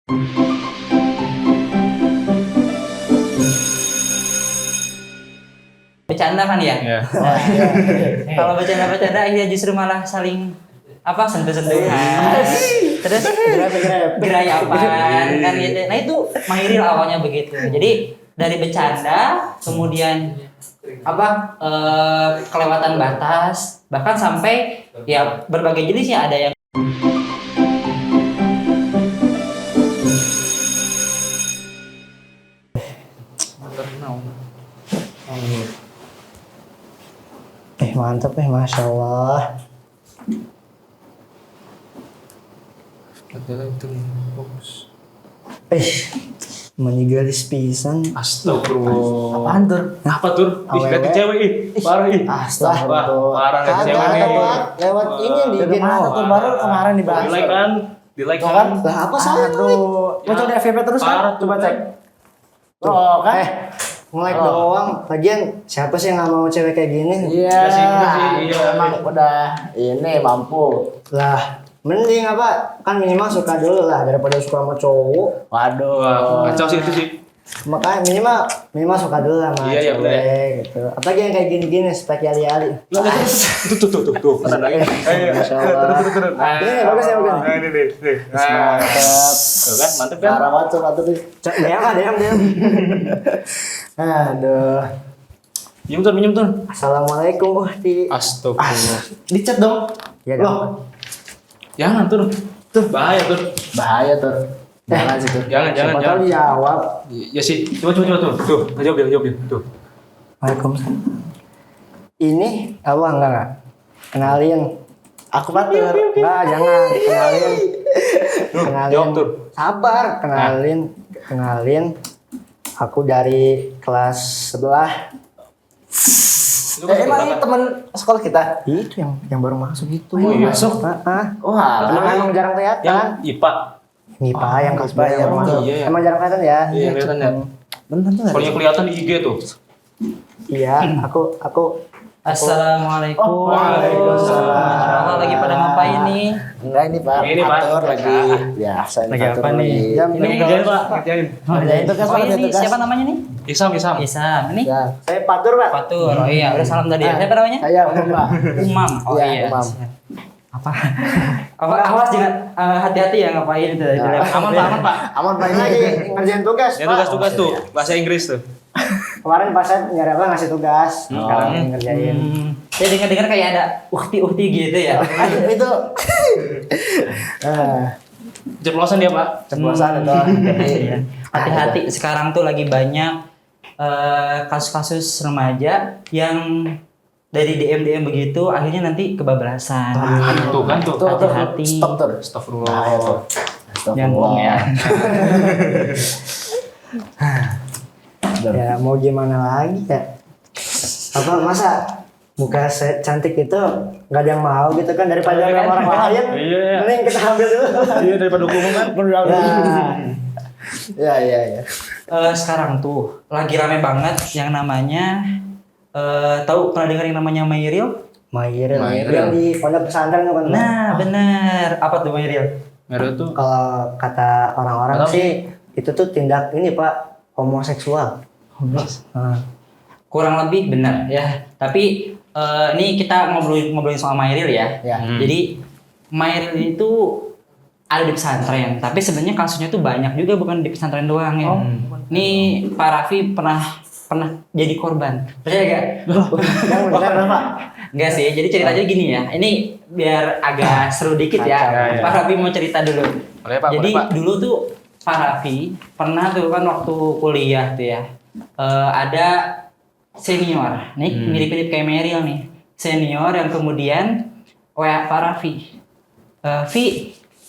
Bercanda kan ya? Iya. Nah, kalau bercanda-bercanda akhirnya justru malah saling sentuh-sentuhan. Terus gerayapan kan gitu. Nah itu Mairil awalnya begitu. Jadi dari bercanda kemudian kelewatan batas, bahkan sampai ya berbagai jenis ya, ada yang Mantap Masya Allah. Adalah itu fokus. Menyigalis pisan. Astagfirullah. Apaan tur? Apa tur? Ih, ganti cewek ih. Parah ih. Astagfirullah. Parah ganti cewek nih. Lewat ini di Udah mana tuh baru kemarin dibahas. Di like kan? Lah apa salah? Aduh, mau coba di FYP terus Parah, kan? Coba cek. Oh Oh kan? nge-like doang. Lagian siapa sih yang nggak mau cewek kayak gini? Iya. Udah sih, iya. Emang udah ini mampu. Lah mending kan minimal suka dulu lah daripada suka sama cowok. Waduh. Wah, kacau sih itu sih. Makanya minimal suka dulu lah sama Iya, cewek bener. gitu. Apalagi yang kayak gini-gini spek yali-yali. Tuh. Kena lagi. Masya Allah. Ini bagus ya bagus. Nah, ini nih. Mantep. Tuh kan, mantep kan? Parah banget tuh mantep nih. Diam. Aduh. Minum tuh. Assalamualaikum Uhti. Astagfirullah. Di chat dong. Ya Loh, Jangan tuh. Bahaya tuh. bahaya tuh. Jangan situ. Jangan. Siapa tahu dijawab. Ya sih, coba tuh. Tuh, jawab tuh. Waalaikumsalam. Ini enggak. Kenalin. Aku Fatur. Enggak, jangan. Kenalin. Jawab tuh. Sabar, kenalin. Aku dari kelas sebelah. Emang ini teman sekolah kita? Itu yang baru masuk itu. Oh, iya. Masuk? Heeh. Wah, Emang jarang Yang kelihatan. IPA. Ngipa yang kelas sebelah yang iya, baru masuk. iya, iya. Emang jarang kelihatan ya? Iya, kelihatan ya. bener tuh. Soalnya kelihatan di IG tuh. Iya, aku Assalamualaikum. Oh, waalaikumsalam. Masya Allah, lagi pada ngapain nih? Enggak ini Pak. Ini, Pak. Fatur lagi. Biasa ini Lagi Fatur apa nih? lagi. Ini Ngerjain, Pak. Ngerjain. Ngerjain tugas, Oh Pak, ngerjain ini tugas. siapa namanya nih? Isam. Isam. Ini Ya. saya Fatur, Pak. Fatur. Oh iya, udah salam tadi. Siapa namanya? Saya Umam Pak. Umam. Oh Iya, iya. Umam. Apa? Awas jangan hati-hati ya ngapain itu. Aman, Pak. Aman Pak Ini lagi ini. ngerjain tugas, Ya Pak. tugas tuh, bahasa Inggris tuh. Kemarin pas saya nyari apa ngasih tugas, sekarang ini ngerjain. Saya dengar kayak ada uhti gitu ya. Itu Ceplosan dia, Pak. ceplosan itu. Iya. Hati-hati, sekarang tuh lagi banyak kasus-kasus remaja yang dari DM begitu akhirnya nanti kebablasan. Tuh kan tuh. Tuh, Hati-hati. Stop tuh. Astagfirullah. Bahaya tuh. Nyambung ya. Ya mau gimana lagi ya? Apa masa muka saya cantik itu nggak ada yang mau gitu kan daripada Iya kan? orang lain? Iya. Mending kita ambil dulu. Iya, daripada hukuman kan. Ya. Sekarang tuh lagi rame banget yang namanya tahu pernah dengar yang namanya Mairil? Mairil Mairil. yang di pondok pesantren itu kan. Nah, bener. Apa tuh Mairil? Merah tuh. Kalau kata orang-orang Apa? sih itu tuh tindak ini Pak homoseksual. Kurang lebih benar ya. Tapi ini kita ngobrolin soal Mairil ya. Ya. Jadi Mairil itu ada di pesantren, tapi sebenarnya kasusnya tuh banyak juga, bukan di pesantren doang ya. Ini Pak Raffi pernah jadi korban. Percaya gak? Yang benar Pak. Enggak sih. Jadi ceritanya gini ya. Ini biar agak seru dikit ya. Ya. Pak Raffi mau cerita dulu. Boleh, Pak. Jadi Boleh, Pak. dulu tuh Pak Raffi pernah tuh kan waktu kuliah tuh ya. Ada senior, nih mirip-mirip kayak Meryl nih. Senior yang kemudian WA Pak Raffi. Vi,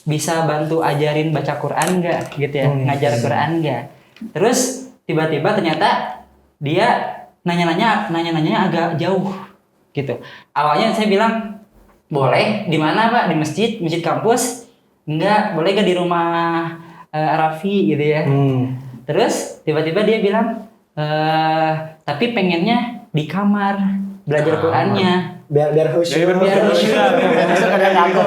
bisa bantu ajarin baca Quran nggak gitu ya, ngajar Quran nggak? Terus tiba-tiba ternyata dia nanya-nanya agak jauh gitu. Awalnya saya bilang boleh, di mana Pak? Di masjid kampus? Enggak, boleh gak di rumah Raffi gitu ya. Terus tiba-tiba dia bilang tapi pengennya di kamar belajar Qurannya. Biar khusyuk. Biar khusyuk. Itu kadang ngaku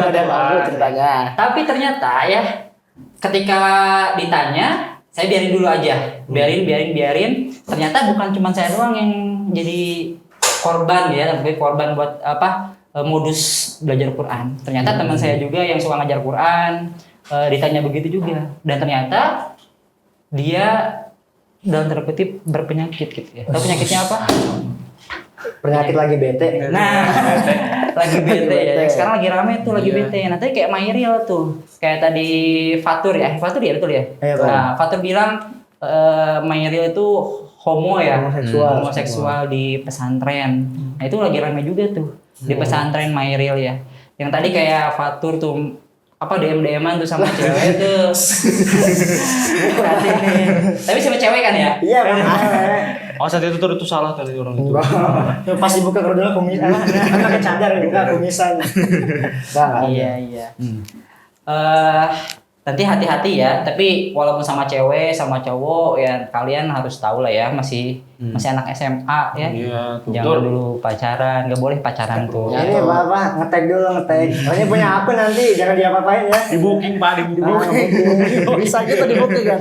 ceritanya. Tapi ternyata ya ketika ditanya, saya biarin dulu aja, biarin. Ternyata bukan cuma saya doang yang jadi korban ya, tapi korban buat modus belajar Quran. Ternyata teman saya juga yang suka ngajar Quran ditanya begitu juga, dan ternyata dia dalam tanda kutip berpenyakit gitu ya. Tahu penyakitnya apa? Penyakit lagi bete. Nah, lagi bete ya. Sekarang lagi rame tuh lagi bete. Nanti kayak Mairil tuh. Kayak tadi Fatur ya betul ya? Iya, Pak. Nah, Fatur bilang Mairil itu homo ya, homoseksual di pesantren. Nah, itu lagi rame juga tuh di pesantren Mairil ya. Yang tadi kayak Fatur tuh DM-an tuh sama cewek tuh. Berarti nih. Tapi sama cewek kan ya? Iya, Bang. Oh saat itu tuh salah tadi orang itu. Pas dibuka kerudungnya kumisan. Kan pakai cadar buka kumisan. Iya. Nanti hati-hati ya. Tapi walaupun sama cewek, sama cowok ya kalian harus tahu lah ya masih anak SMA ya. Iya, Jangan dulu pacaran, nggak boleh pacaran tuh. Ini Bapak ngetek dulu ngetek. Soalnya punya akun nanti jangan diapa-apain ya. Di booking Pak, di booking. Bisa gitu di booking kan.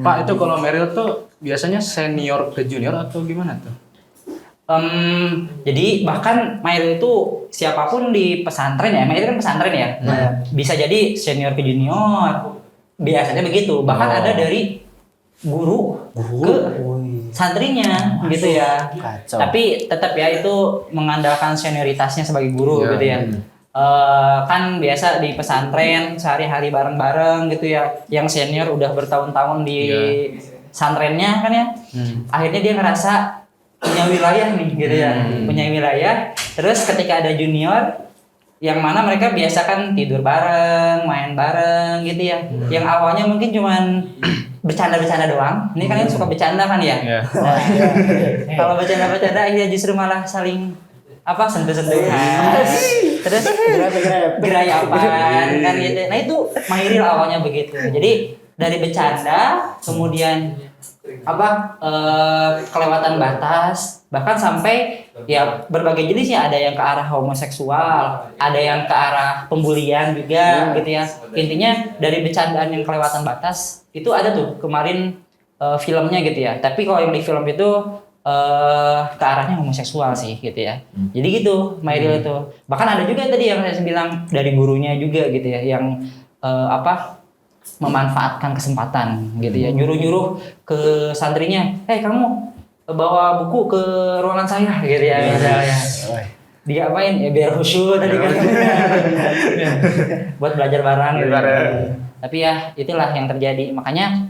Pak itu kalau Meryl tuh biasanya senior ke junior atau gimana tuh? Jadi bahkan Mail itu siapapun di pesantren ya, Mail kan pesantren ya, bisa jadi senior ke junior, biasanya begitu. Bahkan ada dari guru ke santrinya gitu ya. Kacau. Tapi tetap ya itu mengandalkan senioritasnya sebagai guru gitu ya. Kan biasa di pesantren sehari-hari bareng-bareng gitu ya. Yang senior udah bertahun-tahun di pesantrennya kan ya. Akhirnya dia ngerasa punya wilayah nih gitu ya, punya wilayah. Terus ketika ada junior yang mana mereka biasa kan tidur bareng, main bareng gitu ya. Yang awalnya mungkin cuman bercanda-bercanda doang. Ini kalian suka bercanda kan ya? Iya. Nah, kalau bercanda-bercanda akhirnya justru malah saling sentuh-sentuhan. Terus gerayapan kan gitu. Nah itu Mairil awalnya begitu. Jadi dari bercanda kemudian kelewatan batas, bahkan sampai ya berbagai jenis ya, ada yang ke arah homoseksual, ada yang ke arah pembulian juga gitu ya. Intinya dari bercandaan yang kelewatan batas itu ada tuh kemarin filmnya gitu ya. Tapi kalau yang di film itu ke arahnya homoseksual sih gitu ya. Jadi gitu Mairil itu. Bahkan ada juga tadi yang saya bilang dari gurunya juga gitu ya, yang memanfaatkan kesempatan gitu ya, nyuruh-nyuruh ke santrinya, kamu bawa buku ke ruangan saya gitu ya misalnya. Dia apain ya biar khusyuk tadi kan. Buat belajar bareng gitu. Tapi ya itulah yang terjadi. Makanya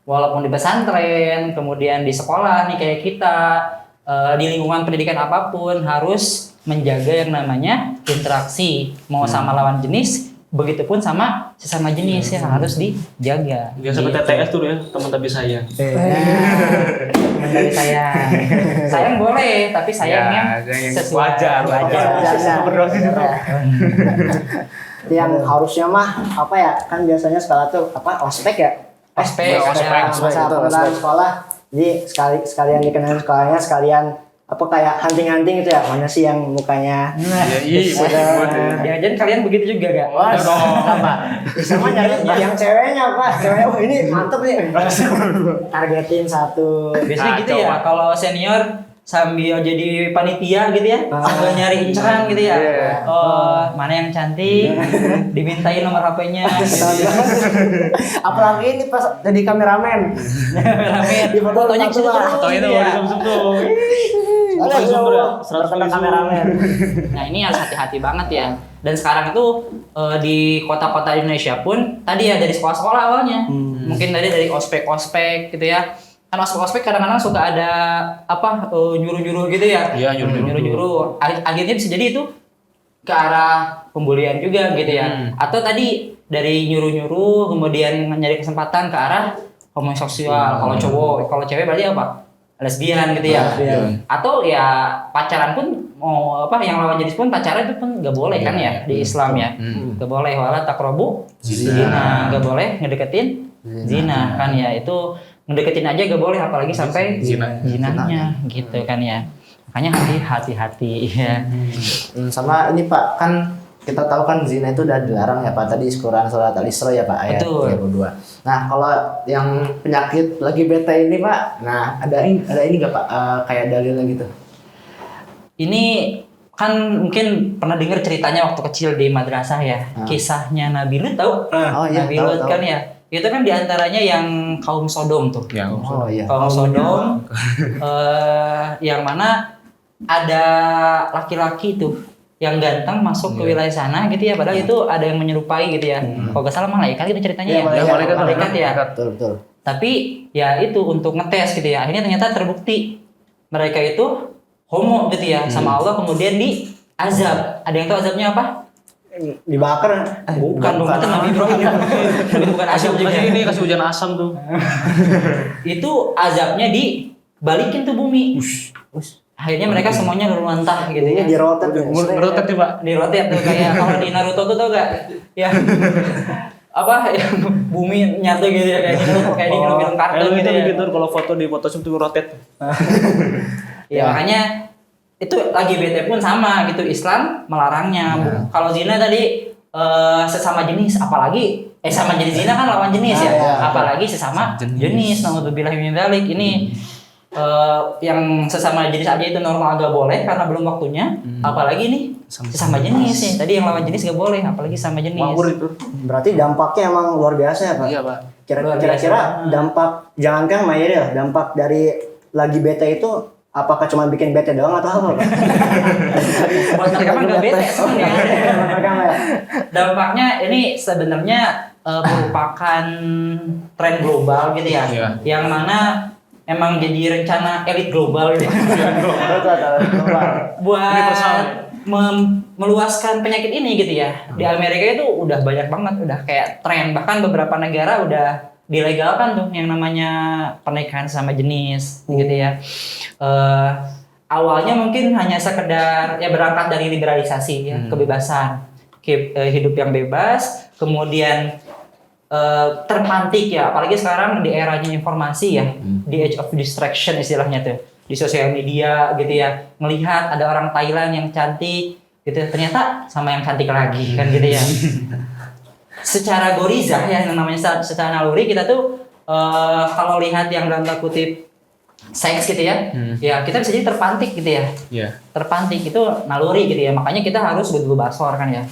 walaupun di pesantren, kemudian di sekolah nih kayak kita, di lingkungan pendidikan apapun harus menjaga yang namanya interaksi, mau sama lawan jenis, begitupun sama sesama jenis yang harus dijaga. Biasa TTS tuh ya, teman tapi sayang. Teman tapi sayang boleh, tapi sayangnya sesuai wajar. Berdosis itu. Yang harusnya mah kan biasanya sekolah tuh ospek ya. Ospek. Masa pengenalan sekolah. Jadi sekalian dikenalin sekolahnya, sekalian kayak hunting-hunting gitu ya, mana sih yang mukanya jangan kalian begitu juga gak? Sama nyari yang ceweknya ceweknya ini mantep nih, targetin satu. Biasanya gitu ya, kalau senior sambil jadi panitia gitu ya, sambil nyari inceran gitu ya. Mana yang cantik, dimintain nomor HP-nya. Apalagi ini pas jadi kameramen. Di fotonya gitu. Fotonya tuh disum-sum tuh. Kameramen. Nah ini harus hati-hati banget ya. Dan sekarang itu di kota-kota Indonesia pun tadi ya dari sekolah-sekolah awalnya, mungkin dari ospek-ospek gitu ya. Kan ospek kadang-kadang suka ada nyuruh-nyuruh gitu ya. Iya, nyuruh-nyuruh. Akhirnya bisa jadi itu ke arah pembulian juga gitu ya. Atau tadi dari nyuruh-nyuruh kemudian nyari kesempatan ke arah homoseksual. Kalau cowok, kalau cewek berarti lesbian gitu ya. Atau ya pacaran pun mau yang lawan jenis pun pacaran itu pun nggak boleh kan ya di Islam ya. Nggak boleh, wala taqrabu zina. Nggak boleh ngedeketin zina kan ya. Itu ngedeketin aja gak boleh, apalagi sampai zinanya gitu kan ya. Makanya hati-hati ya. Sama ini Pak, kan kita tahu kan zina itu udah dilarang ya Pak. Tadi Quran surat Al-Isra ya Pak ayat Betul. 32. Nah, kalau yang penyakit lagi bete ini Pak, nah ada ini nggak Pak kayak dalilnya gitu? Ini kan mungkin pernah dengar ceritanya waktu kecil di madrasah ya, kisahnya Nabi Lut tahu? Oh iya, Nabi tahu, Lut tahu. kan ya, itu kan diantaranya yang kaum Sodom tuh. Ya, Oh iya. Kaum Sodom, yang mana ada laki-laki tuh yang ganteng masuk ke wilayah sana gitu ya, padahal itu ada yang menyerupai gitu ya. Kalau nggak salah malaikat itu ceritanya Iya, ya. malaikat. Ya. Betul, betul. Tapi ya itu untuk ngetes gitu ya. Akhirnya ternyata terbukti mereka itu homo gitu ya sama Allah, kemudian di azab. Ada yang tahu azabnya apa? Dibakar. Bukan dong, itu Nabi Ibrahim. Tapi bukan azab juga. kasih hujan asam tuh. Itu azabnya dibalikin tuh bumi. Akhirnya mereka semuanya luluntah gitu ya. Dirotet. Merotet nih Pak. Di rotet tuh kayak kalau di Naruto tuh tau gak? Ya apa yang bumi nyatu gitu ya kayak gitu, kayak di film-film kartun gitu ya. Gitu kalau foto di Photoshop tuh rotet. Ya makanya itu lagi bete pun sama gitu, Islam melarangnya. Kalau zina tadi sesama jenis, apalagi sama jenis zina kan lawan jenis ya, apalagi sesama jenis. Naudzubillah min dzalik. Ini yang sesama jenis aja itu normal agak boleh karena belum waktunya, apalagi nih sesama jenis nih. Tadi yang lawan jenis gak boleh, apalagi sama jenis. Ngawur itu. Berarti dampaknya emang luar biasa ya Pak? Iya Pak. Kira-kira dampak, jangankan Mayri, dampak dari lagi bete itu apakah cuma bikin bete doang atau apa Pak? Buat mereka mah nggak bete sebenarnya. Mereka nggak ya? Dampaknya ini sebenarnya merupakan tren global gitu ya, Iya. yang mana emang jadi rencana elit global gitu. Buat meluaskan penyakit ini gitu ya. Di Amerika itu udah banyak banget, udah kayak tren, bahkan beberapa negara udah dilegalkan tuh yang namanya pernikahan sama jenis gitu ya. Awalnya mungkin hanya sekedar ya berangkat dari liberalisasi ya, kebebasan hidup yang bebas, kemudian terpantik ya, apalagi sekarang di eranya informasi ya, di age of distraction istilahnya tuh, di sosial media gitu ya, ngelihat ada orang Thailand yang cantik gitu, ternyata sama yang cantik lagi kan gitu ya. Secara gorizah ya, yang namanya secara naluri kita tuh kalau lihat yang dalam tanda kutip seks gitu ya, ya kita bisa jadi terpantik gitu ya. Iya. Terpantik itu naluri gitu ya, makanya kita harus betul basor kan ya,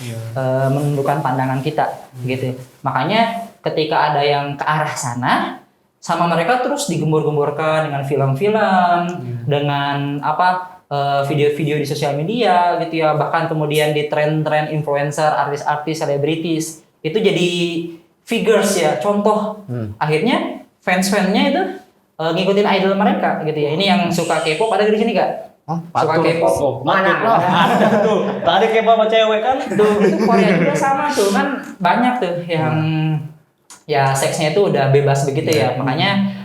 menundukkan pandangan kita gitu. Makanya ketika ada yang ke arah sana, sama mereka terus digembor-gemborkan dengan film-film, dengan apa video-video di sosial media gitu ya, bahkan kemudian di tren-tren influencer, artis-artis, selebritis itu jadi figures ya, contoh. Akhirnya fans-fansnya itu ngikutin idol mereka gitu ya. Ini yang suka K-pop ada di sini gak? Suka K-pop. Mana? Tuh, tadi kayak bapak cewek kan. Tuh, itu Korea juga sama tuh kan, banyak tuh yang ya seksnya itu udah bebas begitu ya. Makanya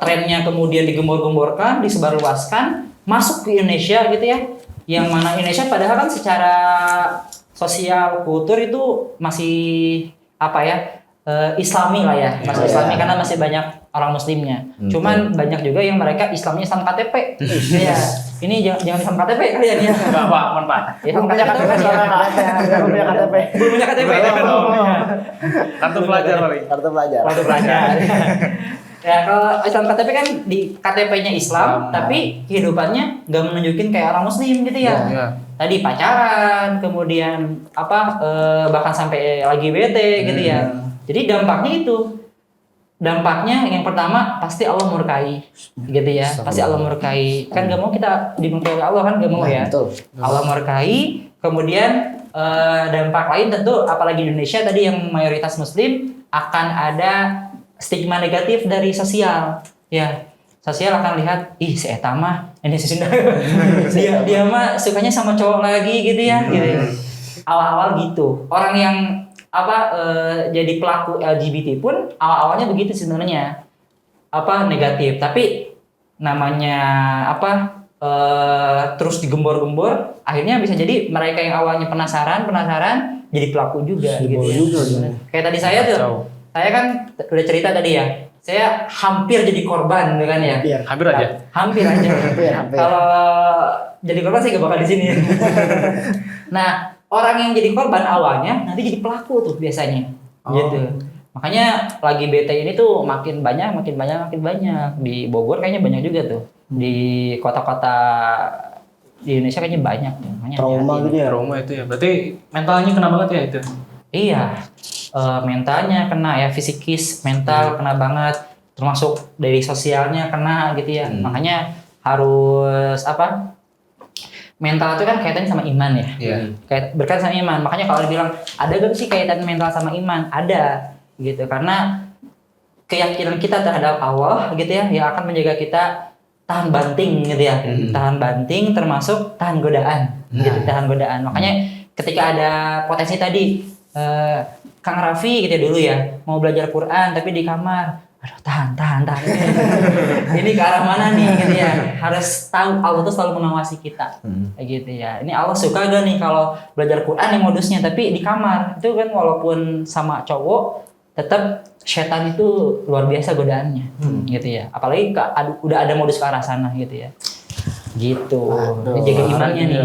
trennya kemudian digembor-gemborkan, disebarluaskan, masuk ke Indonesia gitu ya. Yang mana Indonesia padahal kan secara sosial kultur itu masih apa ya? Islami lah ya, masih Islami karena masih banyak orang muslimnya. Cuman banyak juga yang mereka Islamnya Islam KTP. Iya. Ini jangan Islam KTP kalian ya. Enggak Pak, aman Pak. Islam KTP kan ya. Belum punya KTP. Belum punya KTP. Kartu pelajar Pak. Kartu pelajar. Waktu belajar. Ya kalau Islam KTP kan di KTP-nya Islam, tapi kehidupannya nggak menunjukin kayak orang Muslim gitu ya. Iya. Tadi pacaran, kemudian apa bahkan sampai lagi bete gitu ya. Jadi dampaknya itu, dampaknya yang pertama pasti Allah murkai, gitu ya. Pasti Allah murkai. Kan gak mau kita dimurkai oleh Allah kan, gak mau ya. Betul. Allah murkai. Kemudian dampak lain tentu, apalagi di Indonesia tadi yang mayoritas Muslim, akan ada stigma negatif dari sosial. Ya, sosial akan lihat, ih si Eta mah, ini si Sunda. dia mah sukanya sama cowok lagi gitu ya. Gitu. Awal-awal gitu. Orang yang jadi pelaku LGBT pun awal-awalnya begitu sebenarnya, negatif, tapi namanya terus digembor-gembor, akhirnya bisa jadi mereka yang awalnya penasaran jadi pelaku juga gitu ya. Kayak tadi saya tuh, saya kan udah cerita tadi ya, saya hampir jadi korban kan ya. Hampir aja. Hampir aja. Hampir. Kalau jadi korban saya gak bakal di sini. Nah, orang yang jadi korban awalnya nanti jadi pelaku tuh biasanya. Gitu. Makanya lagi bete ini tuh makin banyak di Bogor kayaknya banyak juga tuh. Di kota-kota di Indonesia kayaknya banyak tuh. Makanya Trauma hati-hati. gitu ya. Trauma itu ya. Berarti mentalnya kena banget ya itu. Iya, mentalnya kena ya, fisikis, mental kena banget, termasuk dari sosialnya kena gitu ya. Makanya harus apa? Mental itu kan kaitannya sama iman ya. Iya. Berkaitan sama iman. Makanya kalau dibilang ada gak sih kaitan mental sama iman? Ada gitu. Karena keyakinan kita terhadap Allah gitu ya, yang akan menjaga kita tahan banting gitu ya. Tahan banting termasuk tahan godaan. Gitu, tahan godaan. Makanya ketika ada potensi tadi Kang Raffi gitu ya dulu ya mau belajar Quran tapi di kamar, aduh tahan ini ke arah mana nih gitu ya, harus tahu Allah tuh selalu mengawasi kita kayak gitu ya. Ini Allah suka gak nih kalau belajar Quran yang modusnya tapi di kamar itu kan, walaupun sama cowok tetap setan itu luar biasa godaannya gitu ya, apalagi udah ada modus ke arah sana gitu ya gitu. Jaga imannya nih.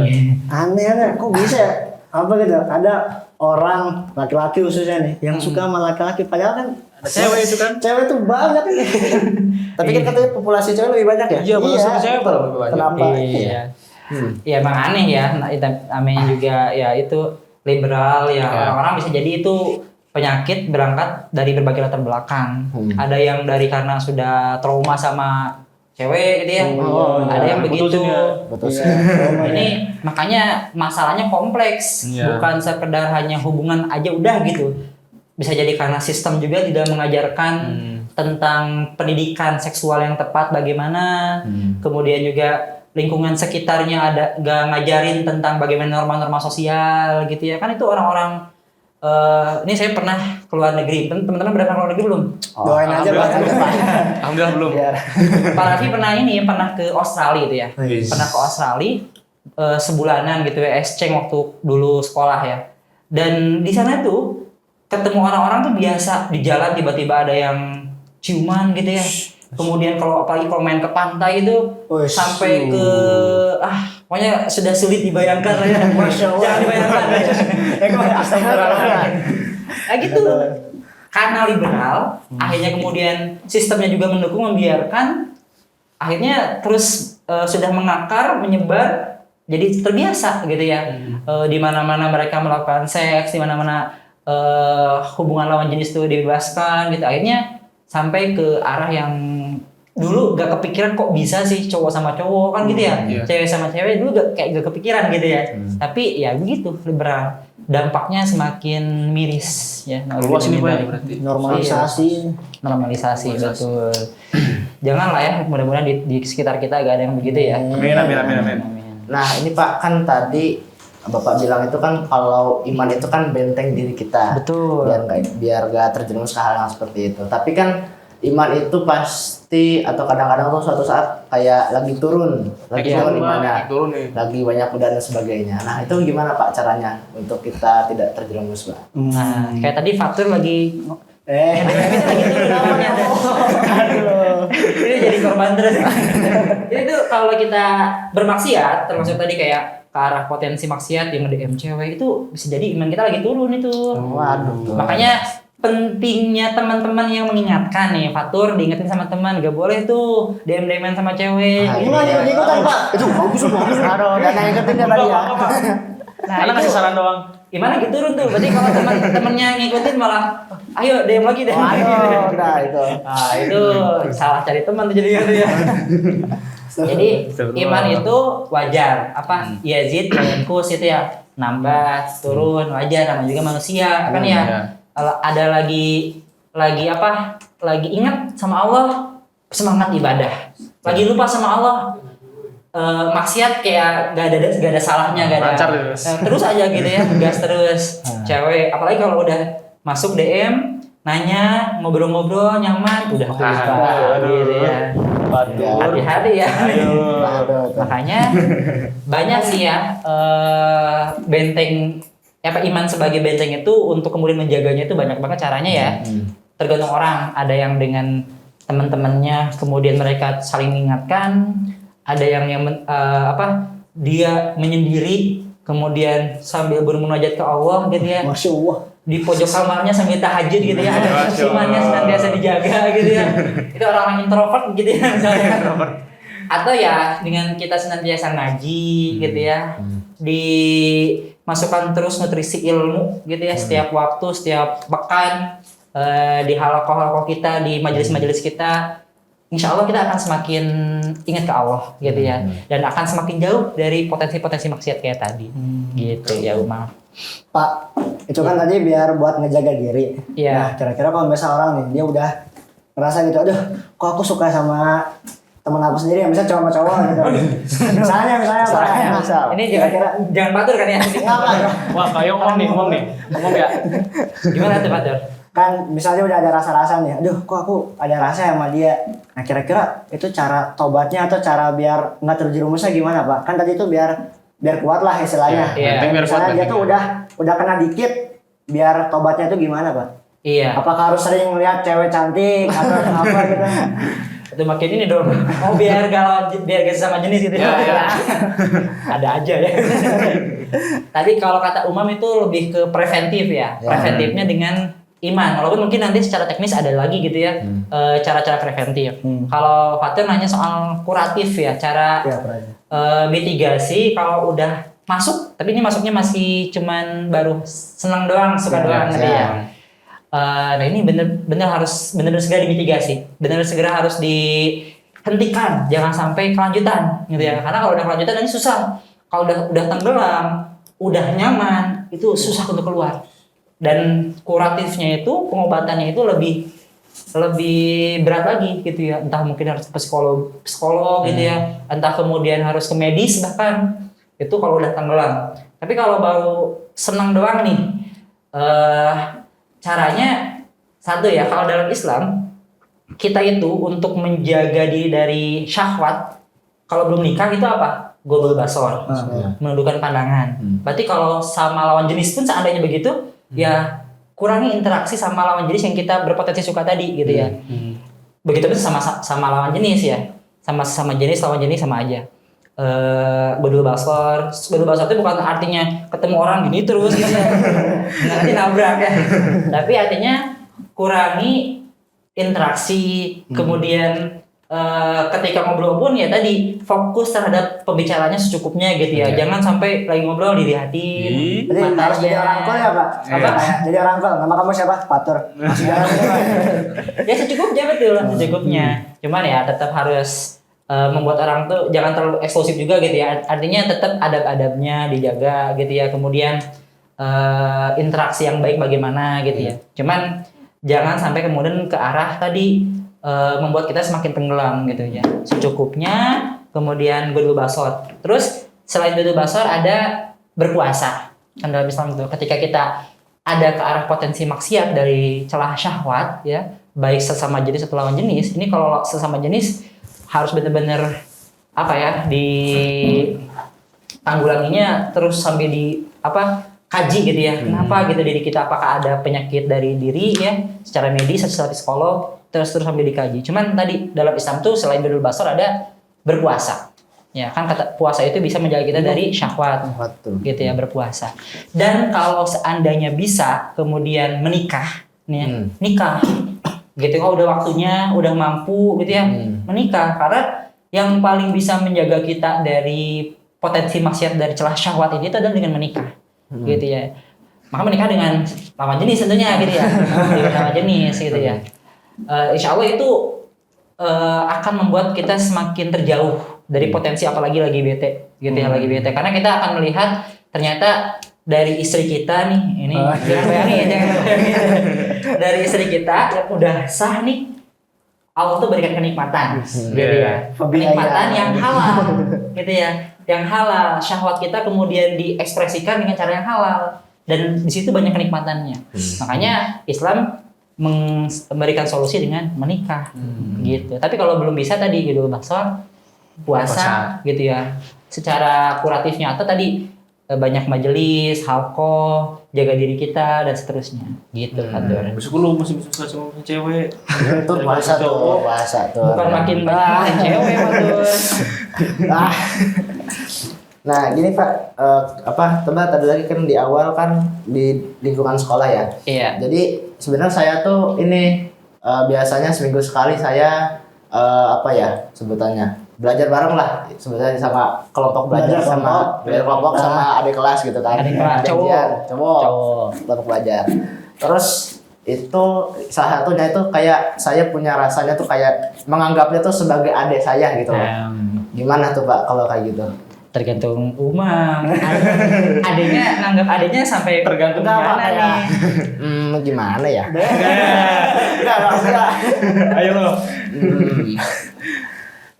Aneh kok bisa ya? Apa gitu, ada orang laki-laki khususnya nih yang suka sama laki-laki, padahal kan Ada cewek itu kan. cewek tuh banyak nih. Tapi kan katanya populasi cewek lebih banyak ya? Iya, populasi cewek malah lebih banyak. Kenapa? Iya. Ya emang aneh ya, namanya juga ya itu liberal ya, orang-orang bisa jadi itu penyakit berangkat dari berbagai latar belakang. Ada yang dari karena sudah trauma sama cewek gitu ya. Ada yang begitu. Betul. Ini makanya masalahnya kompleks, bukan sekedar hanya hubungan aja udah gitu. Bisa jadi karena sistem juga tidak mengajarkan tentang pendidikan seksual yang tepat bagaimana. Kemudian juga lingkungan sekitarnya ada gak ngajarin tentang bagaimana norma-norma sosial gitu ya. Kan itu orang-orang ini saya pernah ke luar negeri. Teman-teman pernah ke luar negeri belum? Doain aja Pak. Alhamdulillah belum. Pak Raffi pernah ke Australia itu ya. Pernah ke Australia sebulanan gitu ya, exchange waktu dulu sekolah ya. Dan di sana tuh ketemu orang-orang tuh biasa di jalan tiba-tiba ada yang ciuman gitu ya. Kemudian apalagi kalau main ke pantai itu sampai ke pokoknya sudah sulit dibayangkan lah ya. Jangan dibayangkan. Gitu. Karena liberal, akhirnya kemudian sistemnya juga mendukung, membiarkan, akhirnya terus sudah mengakar, menyebar, jadi terbiasa gitu ya. Di mana-mana mereka melakukan seks, di mana-mana hubungan lawan jenis itu dibebaskan gitu. Akhirnya sampai ke arah yang dulu gak kepikiran kok bisa sih cowok sama cowok kan gitu ya. Cewek sama cewek dulu gak kepikiran gitu ya. Tapi ya begitu liberal. Dampaknya semakin miris ya. Luas ini Pak berarti. Normalisasi betul. Janganlah ya, mudah-mudahan di sekitar kita gak ada yang begitu ya. Amin. Nah ini Pak, kan tadi Bapak bilang itu kan kalau iman itu kan benteng diri kita. Betul. Biar gak terjerumus ke hal yang seperti itu. Tapi kan iman itu pasti atau kadang-kadang tuh suatu saat kayak lagi turun imannya, lagi banyak godaan dan sebagainya. Nah itu gimana Pak caranya untuk kita tidak terjerumus Pak? Nah kayak tadi Fatur lagi ini jadi korban terus. Jadi tuh kalau kita bermaksiat, termasuk tadi kayak ke arah potensi maksiat yang nge-DM cewek, itu bisa jadi iman kita lagi turun itu. Waduh. Makanya pentingnya teman-teman yang mengingatkan nih, Fatur diingetin sama teman, gak boleh tuh DM-DM sama cewek. Ikutan Pak. Itu bagus. Aduh, dan yang ingetin tadi ya. Nah, karena kasih saran doang. Gimana gitu turun tuh? Berarti kalau teman-temannya ngikutin malah ayo DM lagi deh. Aduh, udah itu. Nah, itu salah cari teman tuh jadinya tuh ya. Jadi iman itu wajar, yazid yanqus itu ya, nambah, turun, wajar, namanya juga manusia kan ya. Ada lagi ingat sama Allah, semangat ibadah. Lagi lupa sama Allah, maksiat kayak gak ada salahnya, gak ada. Terus aja gitu ya, gas terus. Cewek, apalagi kalau udah masuk DM, nanya, ngobrol-ngobrol nyaman, udah lupa gitu ya. Hati-hati ya. Makanya banyak sih ya benteng iman sebagai benteng itu untuk kemudian menjaganya itu banyak banget caranya ya. Tergantung orang, ada yang dengan teman-temannya kemudian mereka saling mengingatkan, ada yang dia menyendiri kemudian sambil bermunajat ke Allah gitu ya. Masya Allah. Di pojok kamarnya sambil tahajud gitu ya, ada imannya senantiasa dijaga gitu ya. Itu orang-orang introvert gitu ya misalnya. Atau ya dengan kita senantiasa ngaji gitu ya. Dimasukkan terus nutrisi ilmu gitu ya setiap waktu, setiap pekan di halakoh-halakoh kita, di majelis-majelis kita. Insya Allah kita akan semakin ingat ke Allah gitu ya, dan akan semakin jauh dari potensi-potensi maksiat kayak tadi, gitu ya Umar. Pak, itu kan tadi biar buat ngejaga diri. Iya. Nah, kira-kira kalau misalnya orang nih, dia udah ngerasa gitu, aduh, kok aku suka sama teman aku sendiri, misalnya cowok-cowok gitu. misalnya Pak. Nah, Ini kira-kira jangan batur kan ya? Wah, kayak ngomong nih. Ngomong ya. Gimana tuh batur? kan misalnya udah ada rasa-rasa nih, aduh, kok aku ada rasa sama dia. Nah, kira-kira itu cara tobatnya atau cara biar nggak terjerumusnya gimana, Pak? Kan tadi itu biar kuat lah istilahnya. Iya. Misalnya dia tuh udah kena dikit, biar tobatnya itu gimana, Pak? Iya. Apakah harus sering melihat cewek cantik atau apa gitu? Itu makin ini dong. Oh biar gak sama jenis gitu ya. Ada aja ya. Tadi kalau kata Umam itu lebih ke preventif ya. Preventifnya dengan iman. Walaupun mungkin nanti secara teknis ada lagi gitu ya. Cara-cara preventif. Kalau Fatir nanya soal kuratif ya. Cara mitigasi kalau udah masuk. Tapi ini masuknya masih cuman baru senang doang, suka doang gitu ya. Nah ini bener harus segera dimitigasi, bener segera harus dihentikan, jangan sampai kelanjutan gitu ya. Karena kalau udah kelanjutan nanti susah. Kalau udah tenggelam, udah nyaman, itu susah untuk keluar. Dan kuratifnya itu, pengobatannya itu lebih berat lagi gitu ya. Entah mungkin harus ke psikolog gitu ya, entah kemudian harus ke medis bahkan. Itu kalau udah tenggelam. Tapi kalau baru senang doang nih, caranya satu ya, kalau dalam Islam kita itu untuk menjaga diri dari syahwat kalau belum nikah itu apa? Ghodul basor, menundukkan pandangan. Berarti kalau sama lawan jenis pun seandainya begitu, ya kurangi interaksi sama lawan jenis yang kita berpotensi suka tadi gitu ya. Begitu pun sama lawan jenis ya, sama jenis lawan jenis sama aja. Ghodul basor itu bukan artinya ketemu orang gini terus gitu ya. Nanti nabrak ya. Tapi artinya kurangi interaksi, kemudian ketika ngobrol pun ya tadi fokus terhadap pembicaranya secukupnya gitu ya. Jangan sampai lagi ngobrol dilihatin Jadi harus jadi orang kol ya, Pak? Apa? Jadi orang kol. Nama kamu siapa? Fatur. Ya secukupnya betul, secukupnya. Cuman ya tetap harus membuat orang tuh jangan terlalu eksklusif juga gitu ya. Artinya tetap adab-adabnya dijaga gitu ya. Kemudian interaksi yang baik bagaimana gitu ya. Cuman jangan sampai kemudian ke arah tadi membuat kita semakin tenggelam gitu ya. Secukupnya, kemudian ghodul basor. Terus selain ghodul basor ada berpuasa. Kan dalam Islam itu ketika kita ada ke arah potensi maksiat dari celah syahwat ya, baik sesama jenis atau lawan jenis. Ini kalau sesama jenis harus benar-benar apa ya, di tanggulanginya terus sambil kaji gitu ya. Kenapa gitu diri kita, apakah ada penyakit dari diri ya secara medis, secara psikolog, terus sambil dikaji. Cuman tadi dalam Islam tuh selain ghodul basor ada berpuasa. Ya kan kata puasa itu bisa menjaga kita dari syahwat. Gitu ya, berpuasa. Dan kalau seandainya bisa kemudian menikah nih ya, nikah. Gitu kalau udah waktunya, udah mampu gitu ya, menikah. Karena yang paling bisa menjaga kita dari potensi maksiat dari celah syahwat ini itu adalah dengan menikah. Gitu ya. Maka menikah dengan lawan jenis tentunya gitu ya. Dengan lawan jenis gitu ya. Insya Allah itu akan membuat kita semakin terjauh dari potensi, apalagi lagi bete gitu ya, lagi bete. Karena kita akan melihat ternyata dari istri kita nih, ini jangan bayangin. Dari istri kita yang udah sah nih, Allah tuh berikan kenikmatan gitu ya. Kenikmatan yang halal gitu ya. Yang halal, syahwat kita kemudian diekspresikan dengan cara yang halal, dan di situ banyak kenikmatannya. Makanya Islam memberikan solusi dengan menikah gitu. Tapi kalau belum bisa tadi ghodul basor, puasa gitu ya. Secara kuratifnya atau tadi banyak majelis, halqah, jaga diri kita dan seterusnya gitu. Besok lu masih suka sama cewek. Itu puasa tuh. Bukan makin banyak cewek Fatur. Nah, gini Pak, Tebak tadi lagi kan di awal kan di lingkungan sekolah ya. Iya. Jadi sebenarnya saya tuh ini biasanya seminggu sekali saya sebutannya belajar bareng lah sebenarnya sama kelompok belajar belajar kelompok sama adik kelas gitu kan. Adik kelas, cowok kelompok belajar. Terus itu salah satunya itu kayak saya punya rasanya tuh kayak menganggapnya tuh sebagai adik saya gitu loh. Gimana tuh Pak kalau kayak gitu? Tergantung umam. Adanya nanggap adanya sampai Tergantung gimana nih? Gimana ya? Enggak. Ayo lo.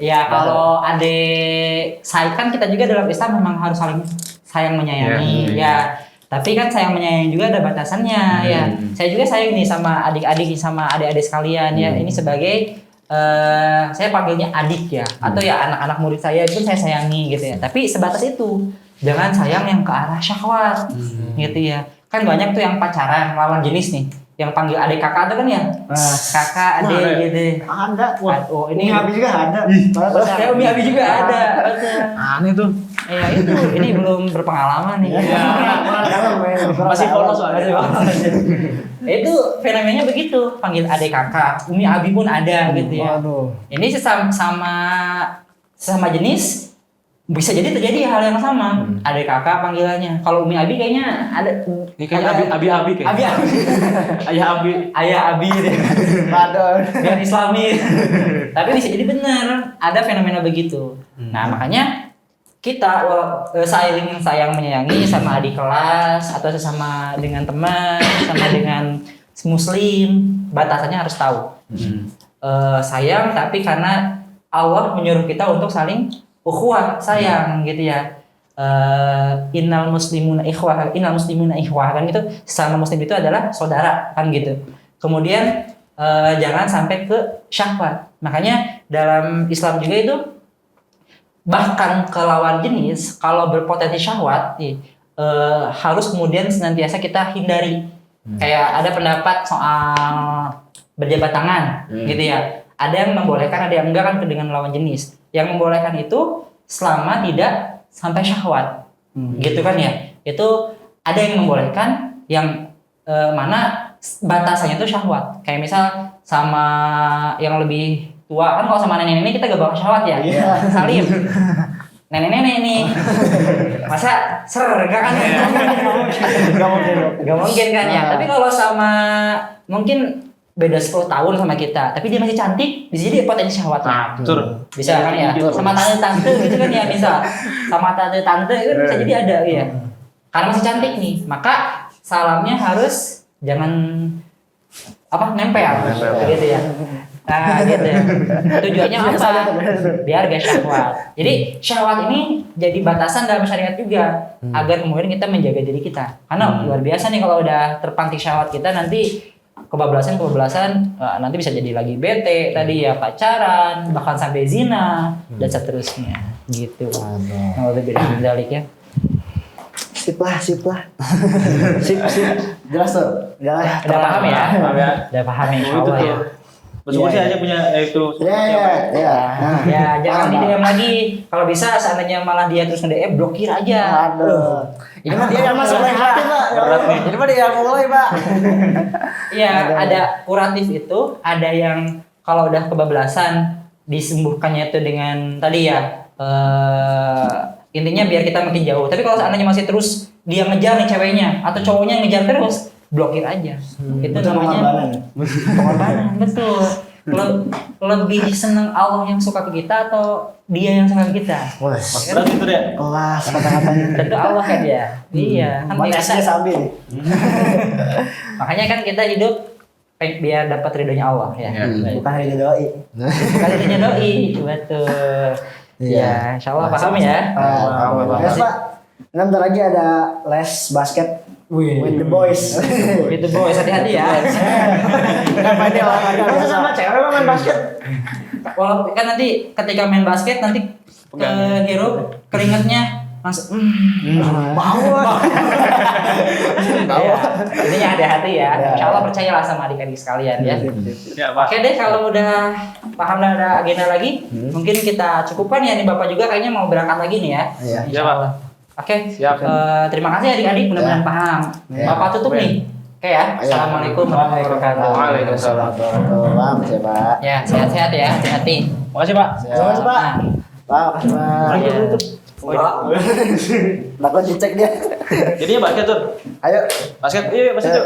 Ya kalau adik saya kan kita juga dalam Islam memang harus saling sayang menyayangi ya. Tapi kan sayang menyayangi juga ada batasannya ya. Saya juga sayang nih sama adik-adik sama adik-adik sekalian ya. Ini sebagai saya panggilnya adik ya, atau ya anak-anak murid saya pun saya sayangi gitu ya. Tapi sebatas itu, jangan sayang yang ke arah syahwat gitu ya. Kan banyak tuh yang pacaran lawan jenis nih, yang panggil adik kakak tuh kan ya, kakak adik gitu. Ada. Oh Ini ini habis juga ada. ya Umi Abi juga ada. Aneh tuh. Ya itu, ini belum berpengalaman nih. Masih polos soalnya. Itu fenomenanya begitu, panggil adik kakak, Umi Abi pun ada gitu ya. Ini sesama jenis bisa jadi terjadi hal yang sama. Adik kakak panggilannya. Kalau Umi Abi kayaknya ada. Ini kayaknya abi-abi kayaknya. Abi. Ayah Abi deh. Biar Islami. Tapi bisa jadi benar, ada fenomena begitu. Nah, makanya kita saling sayang menyayangi sama adik kelas atau sesama dengan teman, sama dengan muslim, batasannya harus tahu. Sayang tapi karena Allah menyuruh kita untuk saling ukhuwah, sayang gitu ya. Innal muslimuna ikhwah kan gitu. Sesama muslim itu adalah saudara kan gitu. Kemudian jangan sampai ke syahwat. Makanya dalam Islam juga itu bahkan ke lawan jenis kalau berpotensi syahwat harus kemudian senantiasa kita hindari. Kayak ada pendapat soal berjabat tangan gitu ya. Ada yang membolehkan, ada yang enggak kan dengan lawan jenis. Yang membolehkan itu selama tidak sampai syahwat. Gitu kan ya. Itu ada yang membolehkan yang mana batasannya itu syahwat. Kayak misal sama yang lebih tua kan, kalau sama nenek-nenek kita gak bawa syahwat ya. Salim. Nenek-nenek nih. Masa enggak kan? Gak mungkin kan ya. Tapi kalau sama mungkin beda 10 tahun sama kita, tapi dia masih cantik, bisa jadi potensi syahwat. Betul. Bisa kan ya. Sama tante-tante gitu kan ya, bisa. Sama tante-tante kan bisa jadi ada ya. Karena masih cantik nih, maka salamnya harus jangan nempel gitu ya. Nah gitu ya. Tujuannya apa? Biar gak syahwat. Jadi syahwat ini jadi batasan dalam syariat juga, agar kemudian kita menjaga diri kita. Karena luar biasa nih kalau udah terpantik syahwat kita, nanti kebablasan nanti bisa jadi lagi bete tadi ya, pacaran, bahkan sampai zina dan seterusnya gitu. Yang lebih dari dalik ya. Sip lah. Jelas tuh. Udah paham ya? Udah paham ya, insyaallah ya. Betul sih aja punya itu. Ya. Jangan di-DM lagi. Kalau bisa seandainya malah dia terus nge-DM, blokir aja. Aduh. Ini mah dia yang masuk mulai hati, Pak. Berat nih. Ini mah dia yang mulai, Pak. Iya, ada kuratif itu, ada yang kalau udah kebablasan disembuhkannya itu dengan tadi ya, intinya biar kita makin jauh. Tapi kalau seandainya masih terus dia ngejar nih ceweknya atau cowoknya ngejar terus, blokir aja. Itu namanya pengorbanan. Betul. Lebih seneng Allah yang suka ke kita atau dia yang suka ke kita? Berat itu deh. Kelas kata-katanya. Tentu Allah kan ya. Iya. Kan Matesnya biasa. sabi nih. Makanya kan kita hidup biar dapat ridhonya Allah ya. Bukan hari doi. Bukan ridhonya doi. Betul. Ya, insyaallah paham ya. Yes, Pak. Bentar lagi ada les basket with the boys. Itu boys, hati-hati ya. Kenapa ini olahraga? Masa sama cewek main basket? Walaupun kan nanti ketika main basket nanti kehirup keringatnya langsung Bau. Iya, intinya hati-hati ya. Ya. Insya Allah percayalah sama adik-adik sekalian ya. Ya, Pak. Oke deh, kalau udah paham dan ada agenda lagi, mungkin kita cukupkan ya. Nih Bapak juga kayaknya mau berangkat lagi nih ya. Iya. Insya Iya, Pak. Allah. Oke, Siap. terima kasih adik-adik, mudah-mudahan Ya. paham. Ya. Bapak tutup nih. Oke ya. Assalamualaikum warahmatullahi wabarakatuh. Waalaikumsalam. Paham ya Pak. Ya, sehat-sehat ya, hati-hati. Makasih, Pak. Terima kasih Pak. Nah, Pak, makasih Pak. iya. Bakal dicek dia. Jadi ya basket tuh. Ayo. Basket. Iya, basket tuh.